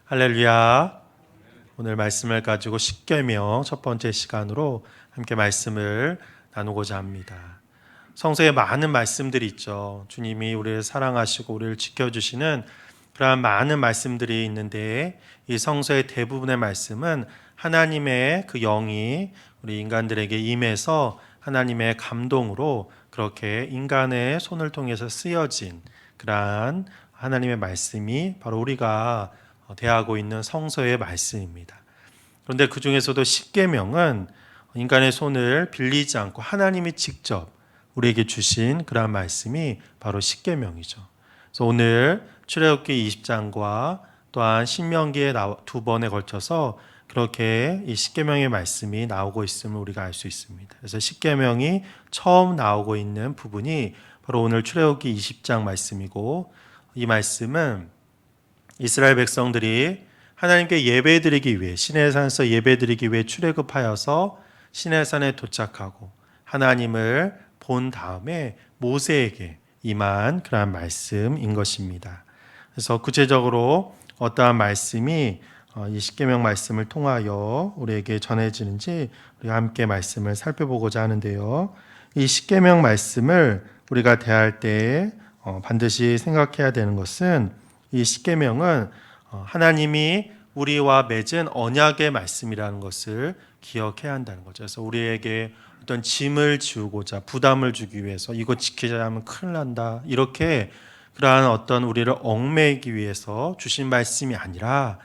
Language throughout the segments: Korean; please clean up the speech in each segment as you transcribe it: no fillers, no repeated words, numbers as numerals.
할렐루야. 오늘 말씀을 가지고 십계명 첫 번째 시간으로 함께 말씀을 나누고자 합니다. 성서에 많은 말씀들이 있죠. 주님이 우리를 사랑하시고 우리를 지켜주시는 그러한 많은 말씀들이 있는데, 이 성서의 대부분의 말씀은 하나님의 그 영이 우리 인간들에게 임해서 하나님의 감동으로 그렇게 인간의 손을 통해서 쓰여진 그러한 하나님의 말씀이 바로 우리가 대하고 있는 성서의 말씀입니다. 그런데 그 중에서도 십계명은 인간의 손을 빌리지 않고 하나님이 직접 우리에게 주신 그러한 말씀이 바로 십계명이죠. 그래서 오늘 출애굽기 20장과 또한 신명기에 두 번에 걸쳐서 그렇게 이 십계명의 말씀이 나오고 있음을 우리가 알 수 있습니다. 그래서 십계명이 처음 나오고 있는 부분이 바로 오늘 출애굽기 20장 말씀이고, 이 말씀은 이스라엘 백성들이 하나님께 예배드리기 위해 시내산에서 예배드리기 위해 출애굽하여서 시내산에 도착하고 하나님을 본 다음에 모세에게 임한 그러한 말씀인 것입니다. 그래서 구체적으로 어떠한 말씀이 이 십계명 말씀을 통하여 우리에게 전해지는지 우리가 함께 말씀을 살펴보고자 하는데요. 이 십계명 말씀을 우리가 대할 때 반드시 생각해야 되는 것은, 이 십계명은 하나님이 우리와 맺은 언약의 말씀이라는 것을 기억해야 한다는 거죠. 그래서 우리에게 어떤 짐을 지우고자 부담을 주기 위해서 이거 지키지 않으면 큰일 난다, 이렇게 그러한 어떤 우리를 얽매이기 위해서 주신 말씀이 아니라,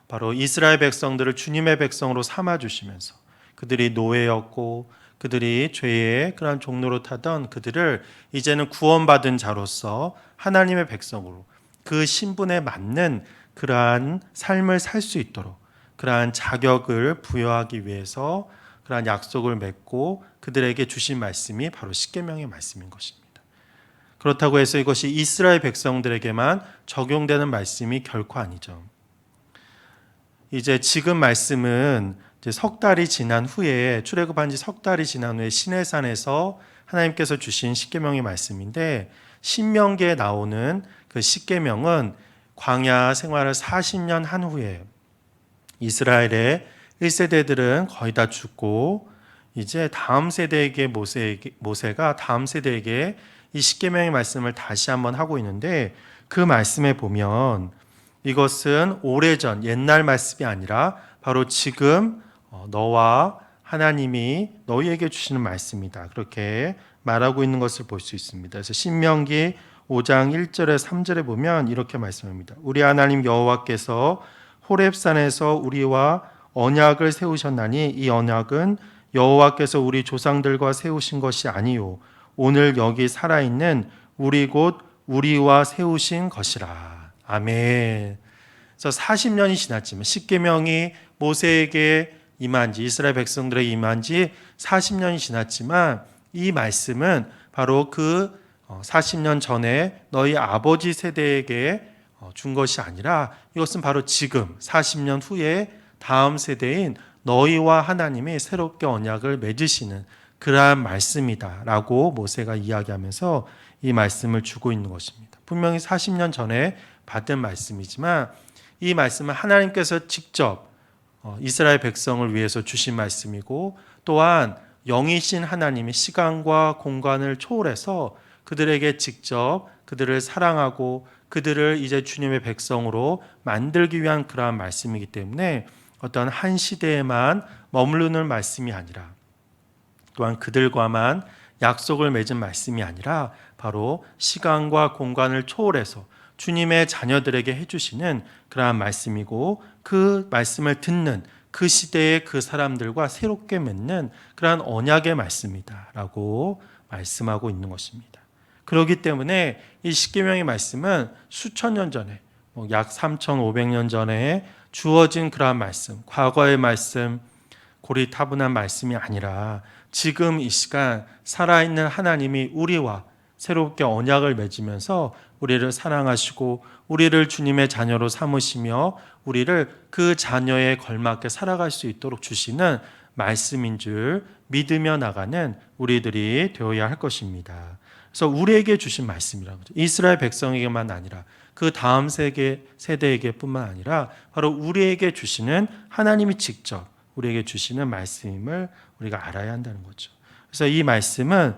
바로 이스라엘 백성들을 주님의 백성으로 삼아 주시면서 그들이 노예였고 그들이 죄의 그러한 종로로 타던 그들을 이제는 구원받은 자로서 하나님의 백성으로 그 신분에 맞는 그러한 삶을 살 수 있도록 그러한 자격을 부여하기 위해서 그러한 약속을 맺고 그들에게 주신 말씀이 바로 십계명의 말씀인 것입니다. 그렇다고 해서 이것이 이스라엘 백성들에게만 적용되는 말씀이 결코 아니죠. 이제 지금 말씀은 이제 석 달이 지난 후에, 출애굽한 지 석 달이 지난 후에 시내산에서 하나님께서 주신 십계명의 말씀인데, 신명기에 나오는 그 십계명은 광야 생활을 40년 한 후에 이스라엘의 1세대들은 거의 다 죽고 이제 다음 세대에게 모세가 다음 세대에게 이 십계명의 말씀을 다시 한번 하고 있는데, 그 말씀에 보면 이것은 오래전 옛날 말씀이 아니라 바로 지금 너와 하나님이 너희에게 주시는 말씀이다, 그렇게 말하고 있는 것을 볼 수 있습니다. 그래서 신명기 5장 1절에 3절에 보면 이렇게 말씀합니다. 우리 하나님 여호와께서 호렙산에서 우리와 언약을 세우셨나니 이 언약은 여호와께서 우리 조상들과 세우신 것이 아니요 오늘 여기 살아있는 우리 곧 우리와 세우신 것이라. 아멘. 그래서 40년이 지났지만, 십계명이 모세에게 임한 지, 이스라엘 백성들에게 임한 지 40년이 지났지만, 이 말씀은 바로 그 40년 전에 너희 아버지 세대에게 준 것이 아니라, 이것은 바로 지금 40년 후에 다음 세대인 너희와 하나님이 새롭게 언약을 맺으시는 그러한 말씀이다 라고 모세가 이야기하면서 이 말씀을 주고 있는 것입니다. 분명히 40년 전에 받은 말씀이지만, 이 말씀은 하나님께서 직접 이스라엘 백성을 위해서 주신 말씀이고, 또한 영이신 하나님이 시간과 공간을 초월해서 그들에게 직접 그들을 사랑하고 그들을 이제 주님의 백성으로 만들기 위한 그러한 말씀이기 때문에 어떤 한 시대에만 머무르는 말씀이 아니라, 또한 그들과만 약속을 맺은 말씀이 아니라 바로 시간과 공간을 초월해서 주님의 자녀들에게 해주시는 그러한 말씀이고, 그 말씀을 듣는 그 시대의 그 사람들과 새롭게 맺는 그러한 언약의 말씀이다 라고 말씀하고 있는 것입니다. 그렇기 때문에 이 십계명의 말씀은 수천 년 전에, 약 3,500년 전에 주어진 그러한 말씀, 과거의 말씀, 고리타분한 말씀이 아니라 지금 이 시간 살아있는 하나님이 우리와 새롭게 언약을 맺으면서 우리를 사랑하시고 우리를 주님의 자녀로 삼으시며 우리를 그 자녀에 걸맞게 살아갈 수 있도록 주시는 말씀인 줄 믿으며 나가는 우리들이 되어야 할 것입니다. 그래서 우리에게 주신 말씀이라는 거죠. 이스라엘 백성에게만 아니라 그 다음 세대에게뿐만 아니라 바로 우리에게 주시는, 하나님이 직접 우리에게 주시는 말씀임을 우리가 알아야 한다는 거죠. 그래서 이 말씀은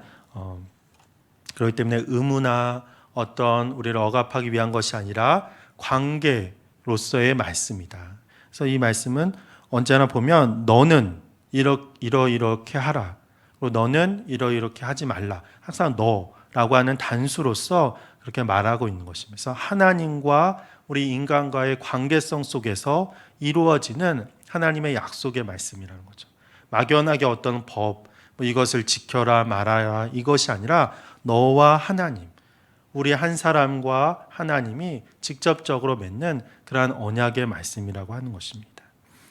그렇기 때문에 의무나 어떤 우리를 억압하기 위한 것이 아니라 관계로서의 말씀이다. 그래서 이 말씀은 언제나 보면 너는 이렇게 하라, 그리고 너는 이렇게 하지 말라, 항상 너라고 하는 단수로서 그렇게 말하고 있는 것입니다. 그래서 하나님과 우리 인간과의 관계성 속에서 이루어지는 하나님의 약속의 말씀이라는 거죠. 막연하게 어떤 법, 이것을 지켜라 말아라, 이것이 아니라 너와 하나님, 우리 한 사람과 하나님이 직접적으로 맺는 그러한 언약의 말씀이라고 하는 것입니다.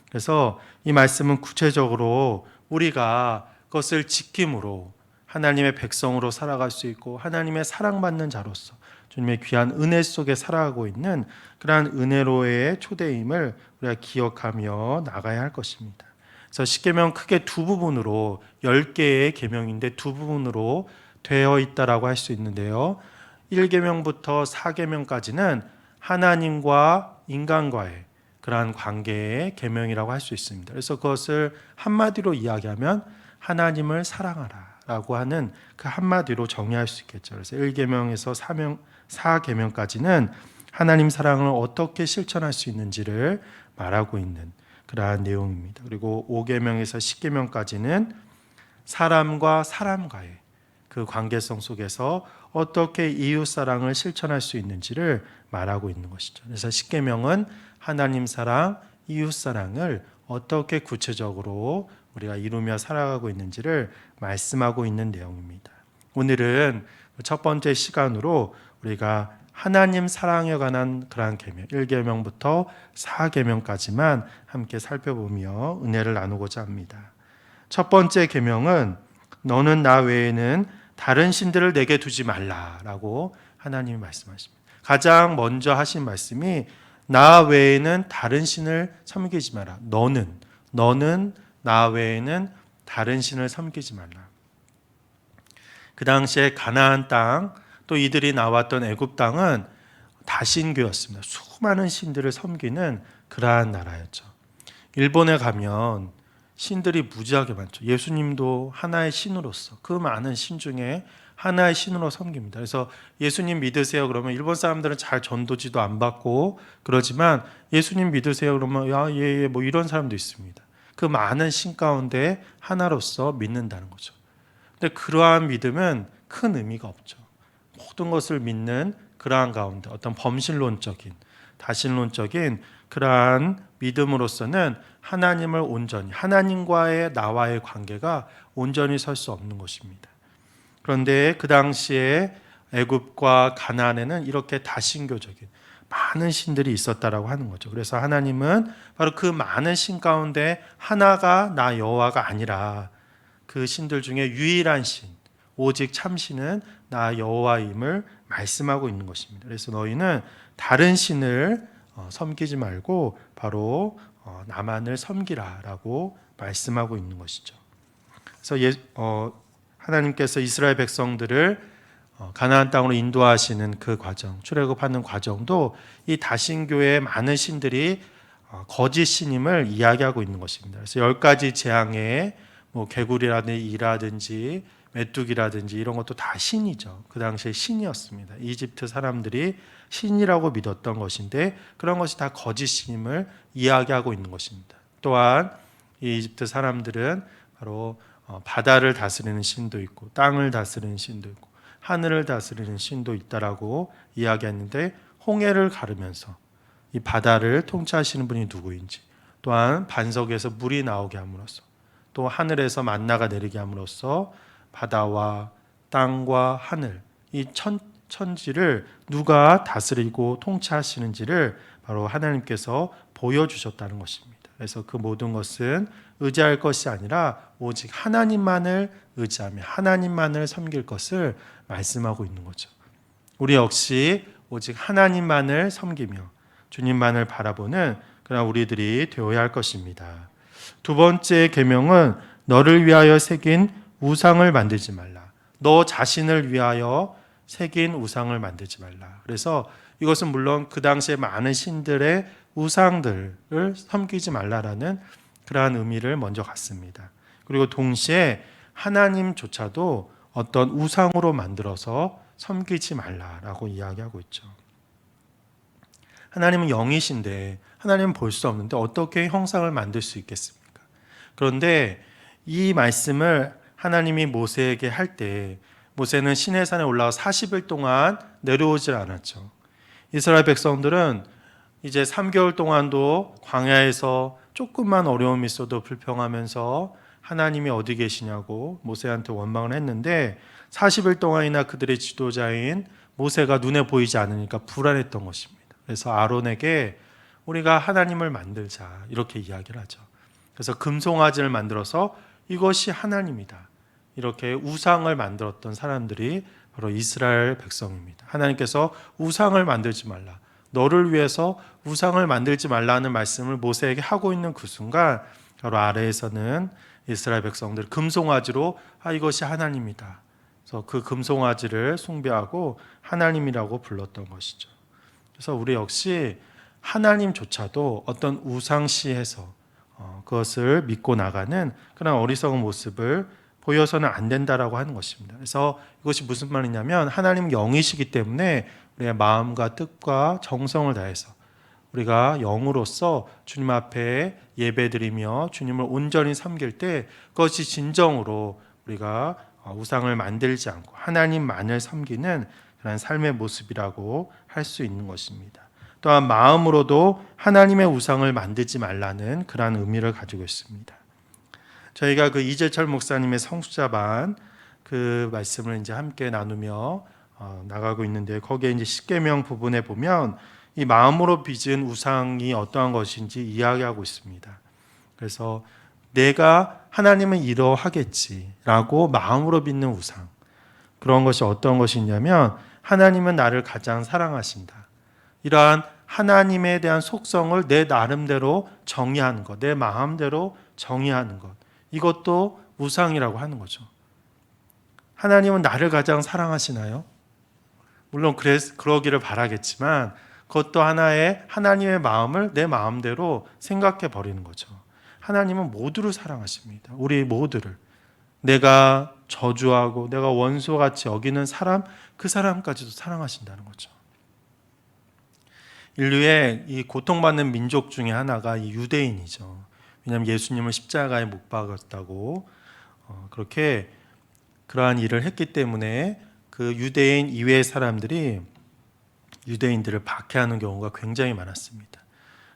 그래서 이 말씀은 구체적으로 우리가 그것을 지킴으로 하나님의 백성으로 살아갈 수 있고 하나님의 사랑받는 자로서 주님의 귀한 은혜 속에 살아가고 있는 그러한 은혜로의 초대임을 우리가 기억하며 나가야 할 것입니다. 그래서 십계명 크게 두 부분으로, 10개의 계명인데 두 부분으로 되어 있다라고 할 수 있는데요. 1계명부터 4계명까지는 하나님과 인간과의 그러한 관계의 계명이라고 할 수 있습니다. 그래서 그것을 한마디로 이야기하면 하나님을 사랑하라라고 하는 그 한마디로 정의할 수 있겠죠. 그래서 1계명에서 4계명까지는 하나님 사랑을 어떻게 실천할 수 있는지를 말하고 있는 그러한 내용입니다. 그리고 5계명에서 10계명까지는 사람과 사람과의 그 관계성 속에서 어떻게 이웃 사랑을 실천할 수 있는지를 말하고 있는 것이죠. 그래서 10계명은 하나님 사랑, 이웃 사랑을 어떻게 구체적으로 우리가 이루며 살아가고 있는지를 말씀하고 있는 내용입니다. 오늘은 첫 번째 시간으로 우리가 하나님 사랑에 관한 그러한 계명, 1계명부터 4계명까지만 함께 살펴보며 은혜를 나누고자 합니다. 첫 번째 계명은 너는 나 외에는 다른 신들을 내게 두지 말라라고 하나님이 말씀하십니다. 가장 먼저 하신 말씀이 나 외에는 다른 신을 섬기지 마라. 너는 나 외에는 다른 신을 섬기지 말라. 그 당시에 가나안 땅, 또 이들이 나왔던 애굽 땅은 다신교였습니다. 수많은 신들을 섬기는 그러한 나라였죠. 일본에 가면 신들이 무지하게 많죠. 예수님도 하나의 신으로서 그 많은 신 중에 하나의 신으로 섬깁니다. 그래서 예수님 믿으세요 그러면 일본 사람들은 잘 전도지도 안 받고 그러지만 예수님 믿으세요 그러면 예, 뭐 이런 사람도 있습니다. 그 많은 신 가운데 하나로서 믿는다는 거죠. 근데 그러한 믿음은 큰 의미가 없죠. 모든 것을 믿는 그러한 가운데 어떤 범신론적인, 다신론적인 그러한 믿음으로서는 하나님을 온전히, 하나님과의 나와의 관계가 온전히 설 수 없는 것입니다. 그런데 그 당시에 애굽과 가나안에는 이렇게 다신교적인 많은 신들이 있었다라고 하는 거죠. 그래서 하나님은 바로 그 많은 신 가운데 하나가 나 여호와가 아니라 그 신들 중에 유일한 신, 오직 참신은 나 여호와임을 말씀하고 있는 것입니다. 그래서 너희는 다른 신을 섬기지 말고 바로 나만을 섬기라라고 말씀하고 있는 것이죠. 그래서 하나님께서 이스라엘 백성들을 가나안 땅으로 인도하시는 그 과정, 출애굽하는 과정도 이 다신교의 많은 신들이 거짓 신임을 이야기하고 있는 것입니다. 그래서 10가지 재앙에 개구리라든지 이라든지 메뚜기라든지 이런 것도 다 신이죠. 그 당시에 신이었습니다. 이집트 사람들이 신이라고 믿었던 것인데 그런 것이 다 거짓 신임을 이야기하고 있는 것입니다. 또한 이 이집트 사람들은 바로 바다를 다스리는 신도 있고 땅을 다스리는 신도 있고 하늘을 다스리는 신도 있다라고 이야기했는데 홍해를 가르면서 이 바다를 통치하시는 분이 누구인지, 또한 반석에서 물이 나오게 함으로써, 또 하늘에서 만나가 내리게 함으로써 바다와 땅과 하늘, 이 천지를 누가 다스리고 통치하시는지를 바로 하나님께서 보여주셨다는 것입니다. 그래서 그 모든 것은 의지할 것이 아니라 오직 하나님만을 의지하며 하나님만을 섬길 것을 말씀하고 있는 거죠. 우리 역시 오직 하나님만을 섬기며 주님만을 바라보는 그런 우리들이 되어야 할 것입니다. 두 번째 계명은 너를 위하여 새긴 우상을 만들지 말라. 너 자신을 위하여 새긴 우상을 만들지 말라. 그래서 이것은 물론 그 당시에 많은 신들의 우상들을 섬기지 말라라는 그러한 의미를 먼저 갖습니다. 그리고 동시에 하나님조차도 어떤 우상으로 만들어서 섬기지 말라라고 이야기하고 있죠. 하나님은 영이신데 하나님은 볼 수 없는데 어떻게 형상을 만들 수 있겠습니까? 그런데 이 말씀을 하나님이 모세에게 할 때 모세는 시내산에 올라가 40일 동안 내려오질 않았죠. 이스라엘 백성들은 이제 3개월 동안도 광야에서 조금만 어려움이 있어도 불평하면서 하나님이 어디 계시냐고 모세한테 원망을 했는데 40일 동안이나 그들의 지도자인 모세가 눈에 보이지 않으니까 불안했던 것입니다. 그래서 아론에게 우리가 하나님을 만들자 이렇게 이야기를 하죠. 그래서 금송아지를 만들어서 이것이 하나님이다. 이렇게 우상을 만들었던 사람들이 바로 이스라엘 백성입니다. 하나님께서 우상을 만들지 말라. 너를 위해서 우상을 만들지 말라는 말씀을 모세에게 하고 있는 그 순간 바로 아래에서는 이스라엘 백성들 금송아지로 이것이 하나님이다. 그래서 그 금송아지를 숭배하고 하나님이라고 불렀던 것이죠. 그래서 우리 역시 하나님조차도 어떤 우상시에서 그것을 믿고 나가는 그런 어리석은 모습을 보여서는 안 된다라고 하는 것입니다. 그래서 이것이 무슨 말이냐면 하나님은 영이시기 때문에 우리의 마음과 뜻과 정성을 다해서 우리가 영으로서 주님 앞에 예배드리며 주님을 온전히 섬길 때 그것이 진정으로 우리가 우상을 만들지 않고 하나님만을 섬기는 그런 삶의 모습이라고 할 수 있는 것입니다. 또한 마음으로도 하나님의 우상을 만들지 말라는 그러한 의미를 가지고 있습니다. 저희가 그 이재철 목사님의 성수자반 그 말씀을 이제 함께 나누며 나가고 있는데 거기에 이제 십계명 부분에 보면 이 마음으로 빚은 우상이 어떠한 것인지 이야기하고 있습니다. 그래서 내가 하나님은 이러하겠지라고 마음으로 빚는 우상, 그런 것이 어떤 것이냐면 하나님은 나를 가장 사랑하신다. 이러한 하나님에 대한 속성을 내 나름대로 정의하는 것, 내 마음대로 정의하는 것, 이것도 우상이라고 하는 거죠. 하나님은 나를 가장 사랑하시나요? 물론 그러기를 바라겠지만 그것도 하나의 하나님의 마음을 내 마음대로 생각해 버리는 거죠. 하나님은 모두를 사랑하십니다. 우리 모두를. 내가 저주하고 내가 원수같이 여기는 사람, 그 사람까지도 사랑하신다는 거죠. 인류의 이 고통받는 민족 중에 하나가 이 유대인이죠. 왜냐하면 예수님을 십자가에 못 박았다고 그렇게 그러한 일을 했기 때문에 그 유대인 이외의 사람들이 유대인들을 박해하는 경우가 굉장히 많았습니다.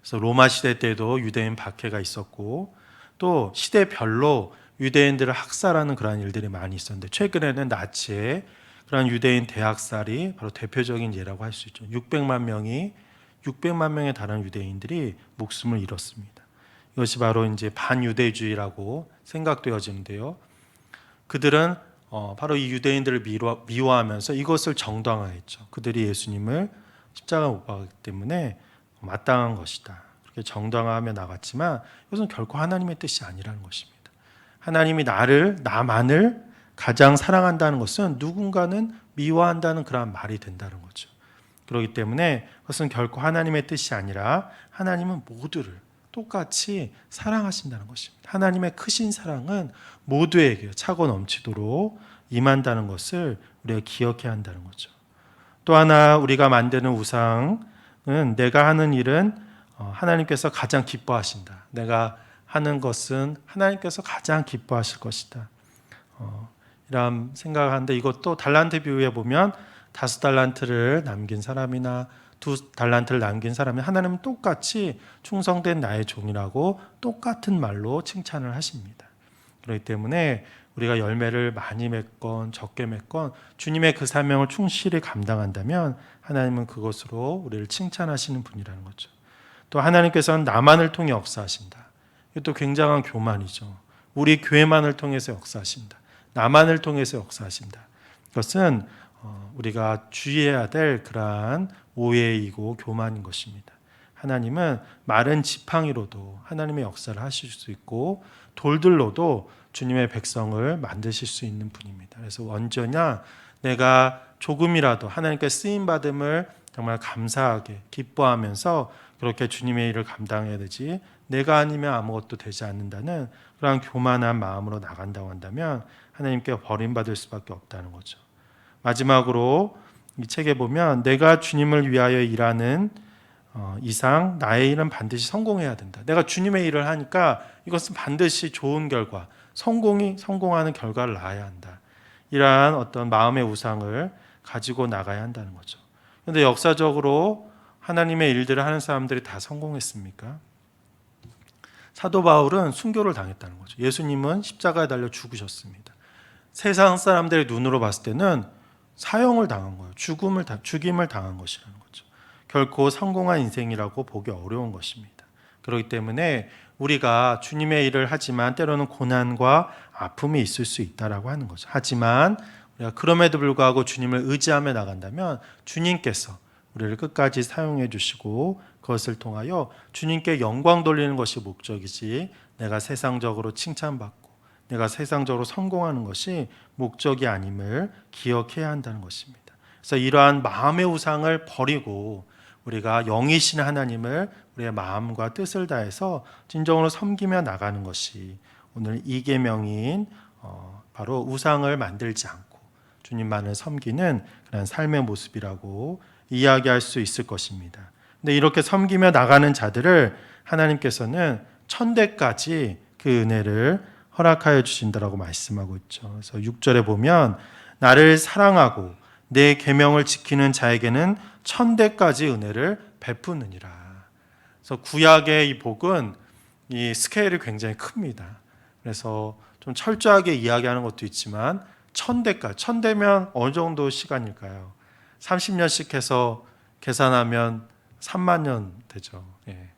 그래서 로마 시대 때도 유대인 박해가 있었고 또 시대별로 유대인들을 학살하는 그러한 일들이 많이 있었는데 최근에는 나치의 그러한 유대인 대학살이 바로 대표적인 예라고 할 수 있죠. 600만 명에 달하는 유대인들이 목숨을 잃었습니다. 이것이 바로 이제 반유대주의라고 생각되어지는데요. 그들은 바로 이 유대인들을 미워하면서 이것을 정당화했죠. 그들이 예수님을 십자가 못 박았기 때문에 마땅한 것이다. 그렇게 정당화하며 나갔지만 이것은 결코 하나님의 뜻이 아니라는 것입니다. 하나님이 나만을 가장 사랑한다는 것은 누군가는 미워한다는 그런 말이 된다는 거죠. 그렇기 때문에 그것은 결코 하나님의 뜻이 아니라 하나님은 모두를 똑같이 사랑하신다는 것입니다. 하나님의 크신 사랑은 모두에게 차고 넘치도록 임한다는 것을 우리가 기억해야 한다는 거죠. 또 하나 우리가 만드는 우상은 내가 하는 일은 하나님께서 가장 기뻐하신다. 내가 하는 것은 하나님께서 가장 기뻐하실 것이다. 이런 생각을 하는데 이것도 달란트 비유에 보면 5달란트를 남긴 사람이나 2달란트를 남긴 사람이 하나님은 똑같이 충성된 나의 종이라고 똑같은 말로 칭찬을 하십니다. 그렇기 때문에 우리가 열매를 많이 맺건 적게 맺건 주님의 그 사명을 충실히 감당한다면 하나님은 그것으로 우리를 칭찬하시는 분이라는 거죠. 또 하나님께서는 나만을 통해 역사하신다. 이것도 굉장한 교만이죠. 우리 교회만을 통해서 역사하신다. 나만을 통해서 역사하신다. 그것은 우리가 주의해야 될 그러한 오해이고 교만인 것입니다. 하나님은 마른 지팡이로도 하나님의 역사를 하실 수 있고 돌들로도 주님의 백성을 만드실 수 있는 분입니다. 그래서 언제나 내가 조금이라도 하나님께 쓰임 받음을 정말 감사하게 기뻐하면서 그렇게 주님의 일을 감당해야 되지, 내가 아니면 아무것도 되지 않는다는 그런 교만한 마음으로 나간다고 한다면 하나님께 버림받을 수밖에 없다는 거죠. 마지막으로 이 책에 보면 내가 주님을 위하여 일하는 이상 나의 일은 반드시 성공해야 된다. 내가 주님의 일을 하니까 이것은 반드시 좋은 결과, 성공하는 결과를 낳아야 한다. 이러한 어떤 마음의 우상을 가지고 나가야 한다는 거죠. 그런데 역사적으로 하나님의 일들을 하는 사람들이 다 성공했습니까? 사도 바울은 순교를 당했다는 거죠. 예수님은 십자가에 달려 죽으셨습니다. 세상 사람들의 눈으로 봤을 때는 사형을 당한 거예요. 죽임을 당한 것이라는 거죠. 결코 성공한 인생이라고 보기 어려운 것입니다. 그렇기 때문에 우리가 주님의 일을 하지만 때로는 고난과 아픔이 있을 수 있다라고 하는 거죠. 하지만 우리가 그럼에도 불구하고 주님을 의지하며 나간다면 주님께서 우리를 끝까지 사용해 주시고 그것을 통하여 주님께 영광 돌리는 것이 목적이지, 내가 세상적으로 칭찬받고 내가 세상적으로 성공하는 것이 목적이 아님을 기억해야 한다는 것입니다. 그래서 이러한 마음의 우상을 버리고 우리가 영이신 하나님을 우리의 마음과 뜻을 다해서 진정으로 섬기며 나가는 것이 오늘 이 계명인 바로 우상을 만들지 않고 주님만을 섬기는 그런 삶의 모습이라고 이야기할 수 있을 것입니다. 근데 이렇게 섬기며 나가는 자들을 하나님께서는 천대까지 그 은혜를 허락하여 주신다라고 말씀하고 있죠. 그래서 6절에 보면 나를 사랑하고 내 계명을 지키는 자에게는 천대까지 은혜를 베푸느니라. 그래서 구약의 이 복은 이 스케일이 굉장히 큽니다. 그래서 좀 철저하게 이야기하는 것도 있지만 천대면 어느 정도 시간일까요? 30년씩 해서 계산하면 3만 년 되죠. 예.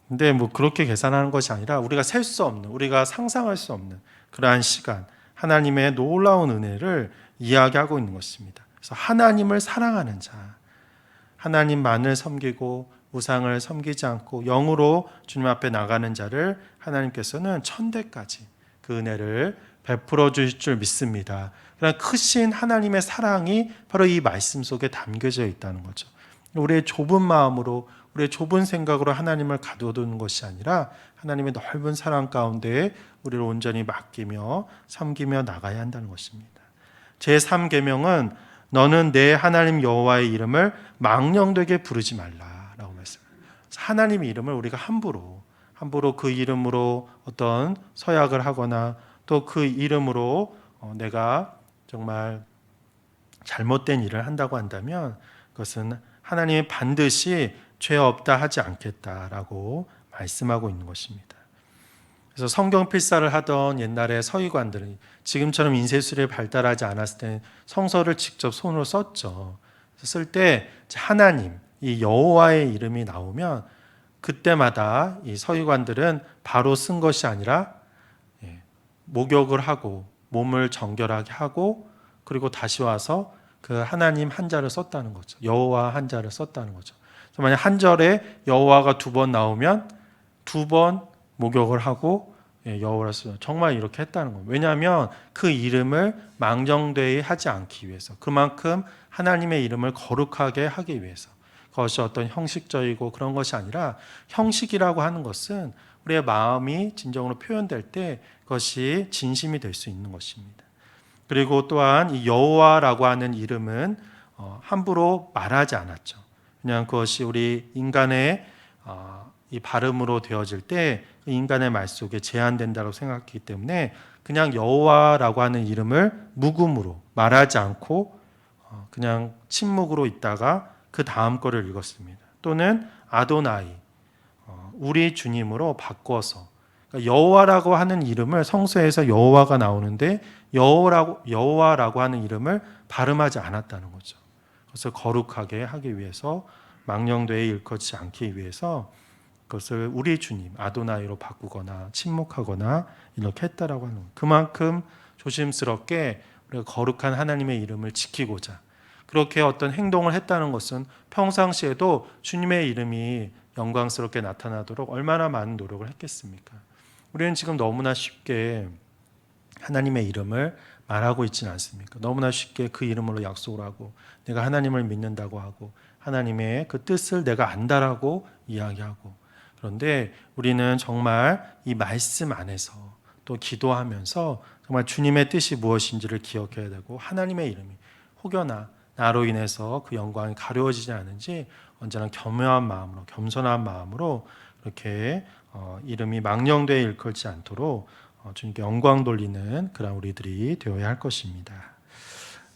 근데 뭐 그렇게 계산하는 것이 아니라 우리가 셀 수 없는, 우리가 상상할 수 없는 그러한 시간, 하나님의 놀라운 은혜를 이야기하고 있는 것입니다. 그래서 하나님을 사랑하는 자, 하나님만을 섬기고 우상을 섬기지 않고 영으로 주님 앞에 나가는 자를 하나님께서는 천대까지 그 은혜를 베풀어 주실 줄 믿습니다. 그런 크신 하나님의 사랑이 바로 이 말씀 속에 담겨져 있다는 거죠. 우리의 좁은 마음으로, 우리의 좁은 생각으로 하나님을 가둬두는 것이 아니라 하나님의 넓은 사랑 가운데 우리를 온전히 맡기며 섬기며 나가야 한다는 것입니다. 제3계명은 너는 내 하나님 여호와의 이름을 망령되게 부르지 말라라고 말씀합니다. 하나님의 이름을 우리가 함부로 그 이름으로 어떤 서약을 하거나 또 그 이름으로 내가 정말 잘못된 일을 한다고 한다면 그것은 하나님이 반드시 죄 없다 하지 않겠다라고 말씀하고 있는 것입니다. 그래서 성경 필사를 하던 옛날의 서기관들은 지금처럼 인쇄술이 발달하지 않았을 때 성서를 직접 손으로 썼죠. 쓸 때 하나님, 이 여호와의 이름이 나오면 그때마다 이 서기관들은 바로 쓴 것이 아니라 목욕을 하고 몸을 정결하게 하고 그리고 다시 와서 그 하나님 한자를 썼다는 거죠. 여호와 한자를 썼다는 거죠. 그래서 만약 한 절에 여호와가 2번 나오면 2번 목욕을 하고 여호와를 써요. 정말 이렇게 했다는 거예요. 왜냐하면 그 이름을 망정되이 하지 않기 위해서, 그만큼 하나님의 이름을 거룩하게 하기 위해서. 그것이 어떤 형식적이고 그런 것이 아니라, 형식이라고 하는 것은 우리의 마음이 진정으로 표현될 때 그것이 진심이 될 수 있는 것입니다. 그리고 또한 이 여호와라고 하는 이름은 함부로 말하지 않았죠. 그냥 그것이 우리 인간의 이 발음으로 되어질 때 인간의 말 속에 제한된다고 생각했기 때문에 그냥 여호와라고 하는 이름을 묵음으로 말하지 않고 그냥 침묵으로 있다가 그 다음 거를 읽었습니다. 또는 아도나이, 우리 주님으로 바꿔서, 그러니까 여호와라고 하는 이름을, 성서에서 여호와가 나오는데 여호와라고 하는 이름을 발음하지 않았다는 거죠. 그것을 거룩하게 하기 위해서, 망령되이 일컫지 않기 위해서 그것을 우리 주님 아도나이로 바꾸거나 침묵하거나 이렇게 했다라고 하는 거예요. 그만큼 조심스럽게 우리가 거룩한 하나님의 이름을 지키고자 그렇게 어떤 행동을 했다는 것은 평상시에도 주님의 이름이 영광스럽게 나타나도록 얼마나 많은 노력을 했겠습니까? 우리는 지금 너무나 쉽게 하나님의 이름을 말하고 있지는 않습니까? 너무나 쉽게 그 이름으로 약속을 하고 내가 하나님을 믿는다고 하고 하나님의 그 뜻을 내가 안다라고 이야기하고, 그런데 우리는 정말 이 말씀 안에서 또 기도하면서 정말 주님의 뜻이 무엇인지를 기억해야 되고, 하나님의 이름이 혹여나 나로 인해서 그 영광이 가려워지지 않은지 언제나 겸허한 마음으로, 겸손한 마음으로 이렇게 이름이 망령되어 일컬지 않도록 주님께 영광 돌리는 그런 우리들이 되어야 할 것입니다.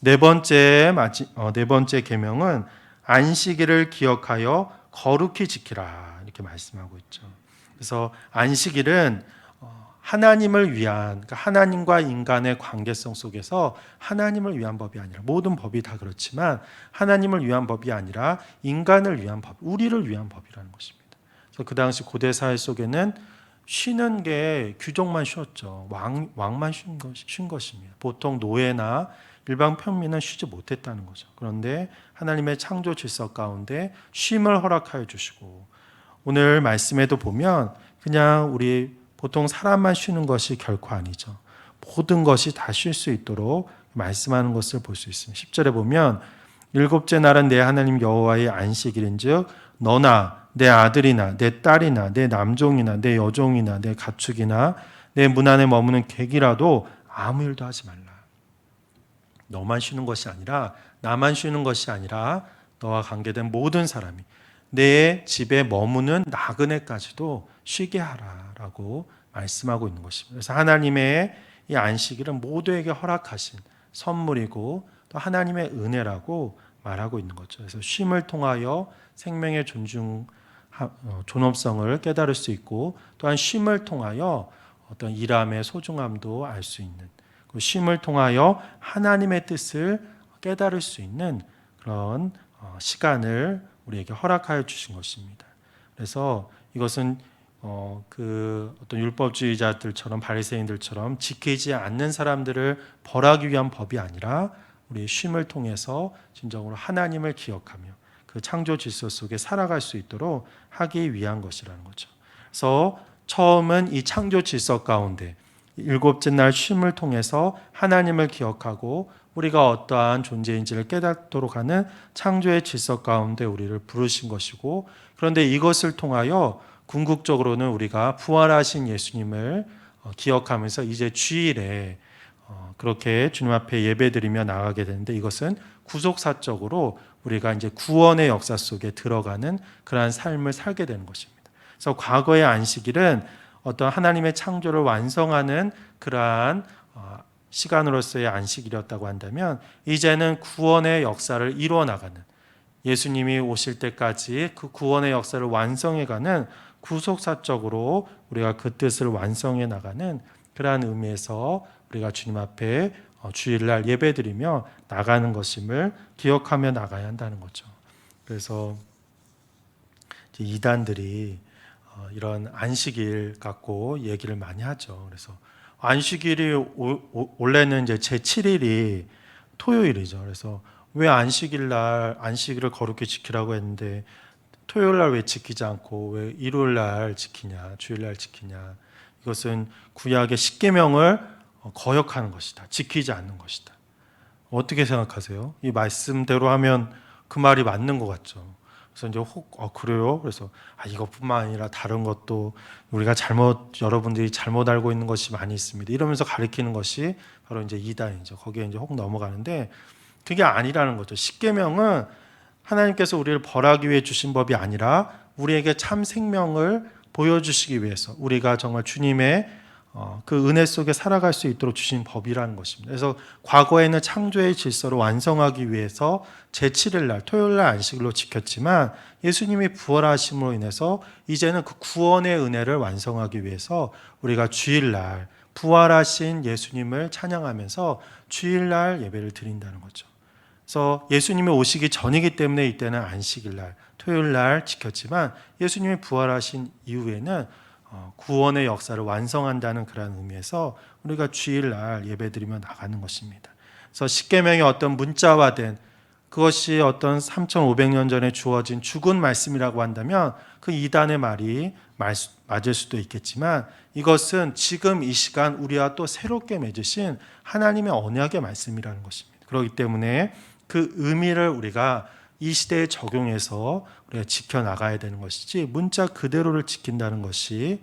네 번째 계명은 안식일을 기억하여 거룩히 지키라, 이렇게 말씀하고 있죠. 그래서 안식일은 하나님을 위한, 그러니까 하나님과 인간의 관계성 속에서 하나님을 위한 법이 아니라, 모든 법이 다 그렇지만 하나님을 위한 법이 아니라 인간을 위한 법, 우리를 위한 법이라는 것입니다. 그래서 그 당시 고대 사회 속에는 쉬는 게 귀족만 쉬었죠. 왕만 쉰 것입니다. 보통 노예나 일반 평민은 쉬지 못했다는 거죠. 그런데 하나님의 창조 질서 가운데 쉼을 허락하여 주시고, 오늘 말씀에도 보면 그냥 우리 보통 사람만 쉬는 것이 결코 아니죠. 모든 것이 다 쉴 수 있도록 말씀하는 것을 볼 수 있습니다. 10절에 보면 일곱째 날은 내 하나님 여호와의 안식일인즉 너나 내 아들이나 내 딸이나 내 남종이나 내 여종이나 내 가축이나 내 문 안에 머무는 객이라도 아무 일도 하지 말라. 너만 쉬는 것이 아니라, 나만 쉬는 것이 아니라 너와 관계된 모든 사람이 내 집에 머무는 나그네까지도 쉬게 하라라고 말씀하고 있는 것입니다. 그래서 하나님의 이 안식일은 모두에게 허락하신 선물이고 또 하나님의 은혜라고 말하고 있는 거죠. 그래서 쉼을 통하여 생명의 존엄성을 깨달을 수 있고, 또한 쉼을 통하여 어떤 일함의 소중함도 알 수 있는, 그 쉼을 통하여 하나님의 뜻을 깨달을 수 있는 그런 시간을 우리에게 허락하여 주신 것입니다. 그래서 이것은 그 어떤 율법주의자들처럼 바리새인들처럼 지키지 않는 사람들을 벌하기 위한 법이 아니라 우리의 쉼을 통해서 진정으로 하나님을 기억하며 그 창조 질서 속에 살아갈 수 있도록 하기 위한 것이라는 거죠. 그래서 처음은 이 창조 질서 가운데 일곱째 날 쉼을 통해서 하나님을 기억하고 우리가 어떠한 존재인지를 깨닫도록 하는 창조의 질서 가운데 우리를 부르신 것이고, 그런데 이것을 통하여 궁극적으로는 우리가 부활하신 예수님을 기억하면서 이제 주일에 그렇게 주님 앞에 예배드리며 나가게 되는데, 이것은 구속사적으로 우리가 이제 구원의 역사 속에 들어가는 그러한 삶을 살게 되는 것입니다. 그래서 과거의 안식일은 어떤 하나님의 창조를 완성하는 그러한 시간으로서의 안식일이었다고 한다면, 이제는 구원의 역사를 이루어 나가는, 예수님이 오실 때까지 그 구원의 역사를 완성해가는 구속사적으로 우리가 그 뜻을 완성해 나가는 그러한 의미에서 우리가 주님 앞에 주일날 예배드리며 나가는 것임을 기억하며 나가야 한다는 거죠. 그래서 이단들이 이런 안식일 갖고 얘기를 많이 하죠. 그래서 안식일이 원래는 이제 제7일이 토요일이죠. 그래서 왜 안식일날 안식일을 거룩히 지키라고 했는데 토요일날 왜 지키지 않고 왜 일요일날 지키냐, 주일날 지키냐? 이것은 구약의 십계명을 거역하는 것이다. 지키지 않는 것이다. 어떻게 생각하세요? 이 말씀대로 하면 그 말이 맞는 것 같죠. 그래서 이제 그래요? 그래서 이것뿐만 아니라 다른 것도 우리가 여러분들이 잘못 알고 있는 것이 많이 있습니다. 이러면서 가리키는 것이 바로 이제 이단이죠. 거기에 이제 혹 넘어가는데 그게 아니라는 거죠. 십계명은 하나님께서 우리를 벌하기 위해 주신 법이 아니라 우리에게 참 생명을 보여주시기 위해서, 우리가 정말 주님의 그 은혜 속에 살아갈 수 있도록 주신 법이라는 것입니다. 그래서 과거에는 창조의 질서를 완성하기 위해서 제7일 날 토요일 날 안식일로 지켰지만, 예수님이 부활하심으로 인해서 이제는 그 구원의 은혜를 완성하기 위해서 우리가 주일날 부활하신 예수님을 찬양하면서 주일날 예배를 드린다는 거죠. 그래서 예수님이 오시기 전이기 때문에 이때는 안식일날 토요일날 지켰지만, 예수님이 부활하신 이후에는 구원의 역사를 완성한다는 그런 의미에서 우리가 주일날 예배드리며 나가는 것입니다. 그래서 십계명의 어떤 문자화된 그것이 어떤 3,500년 전에 주어진 죽은 말씀이라고 한다면 그 이단의 말이 맞을 수도 있겠지만, 이것은 지금 이 시간 우리와 또 새롭게 맺으신 하나님의 언약의 말씀이라는 것입니다. 그렇기 때문에 그 의미를 우리가 이 시대에 적용해서 우리가 지켜나가야 되는 것이지, 문자 그대로를 지킨다는 것이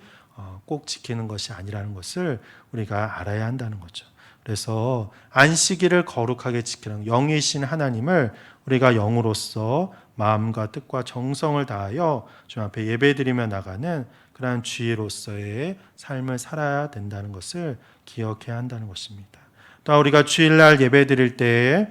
꼭 지키는 것이 아니라는 것을 우리가 알아야 한다는 거죠. 그래서 안식일을 거룩하게 지키는 영이신 하나님을 우리가 영으로서 마음과 뜻과 정성을 다하여 주님 앞에 예배드리며 나가는 그러한 주의로서의 삶을 살아야 된다는 것을 기억해야 한다는 것입니다. 또 우리가 주일날 예배드릴 때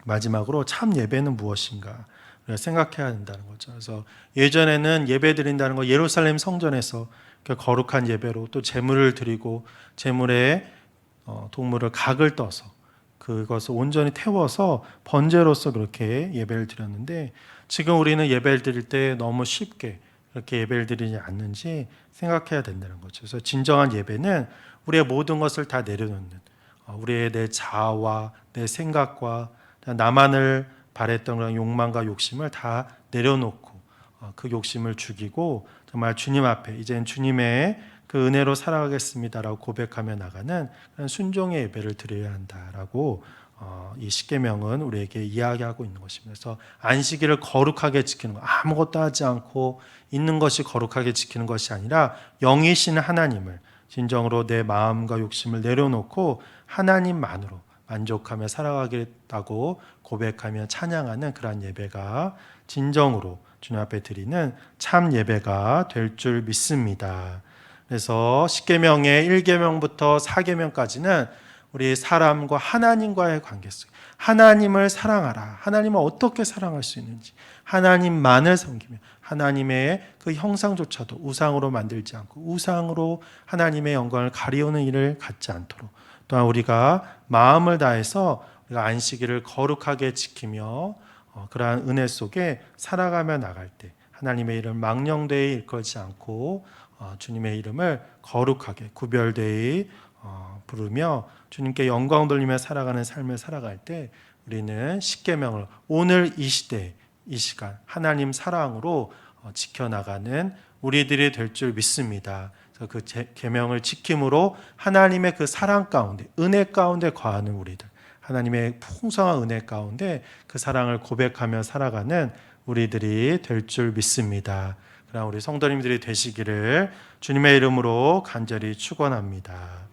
마지막으로 참 예배는 무엇인가 우리가 생각해야 된다는 거죠. 그래서 예전에는 예배드린다는 거 예루살렘 성전에서 거룩한 예배로 또 제물을 드리고 제물에 동물을 각을 떠서 그것을 온전히 태워서 번제로서 그렇게 예배를 드렸는데, 지금 우리는 예배를 드릴 때 너무 쉽게 그렇게 예배를 드리지 않는지 생각해야 된다는 거죠. 그래서 진정한 예배는 우리의 모든 것을 다 내려놓는, 우리의 내 자아와 내 생각과 나만을 바랬던 그런 욕망과 욕심을 다 내려놓고 그 욕심을 죽이고 정말 주님 앞에 이제는 주님의 그 은혜로 살아가겠습니다라고 고백하며 나가는 그런 순종의 예배를 드려야 한다라고 이 십계명은 우리에게 이야기하고 있는 것입니다. 그래서 안식일을 거룩하게 지키는 것, 아무것도 하지 않고 있는 것이 거룩하게 지키는 것이 아니라 영이신 하나님을 진정으로 내 마음과 욕심을 내려놓고 하나님만으로 만족하며 살아가겠다고 고백하며 찬양하는 그러한 예배가 진정으로 주님 앞에 드리는 참 예배가 될 줄 믿습니다. 그래서 십계명의 1계명부터 4계명까지는 우리 사람과 하나님과의 관계 속, 하나님을 사랑하라, 하나님을 어떻게 사랑할 수 있는지, 하나님만을 섬기며 하나님의 그 형상조차도 우상으로 만들지 않고 우상으로 하나님의 영광을 가리우는 일을 갖지 않도록, 또한 우리가 마음을 다해서 우리가 안식일을 거룩하게 지키며 그러한 은혜 속에 살아가며 나갈 때 하나님의 이름 망령되이 일컬지 않고 주님의 이름을 거룩하게 구별되이 부르며 주님께 영광 돌리며 살아가는 삶을 살아갈 때 우리는 십계명을 오늘 이 시대 이 시간 하나님 사랑으로 지켜나가는 우리들이 될 줄 믿습니다. 그래서 그 계명을 지킴으로 하나님의 그 사랑 가운데 은혜 가운데 거하는 우리들, 하나님의 풍성한 은혜 가운데 그 사랑을 고백하며 살아가는 우리들이 될 줄 믿습니다. 그러나 우리 성도님들이 되시기를 주님의 이름으로 간절히 축원합니다.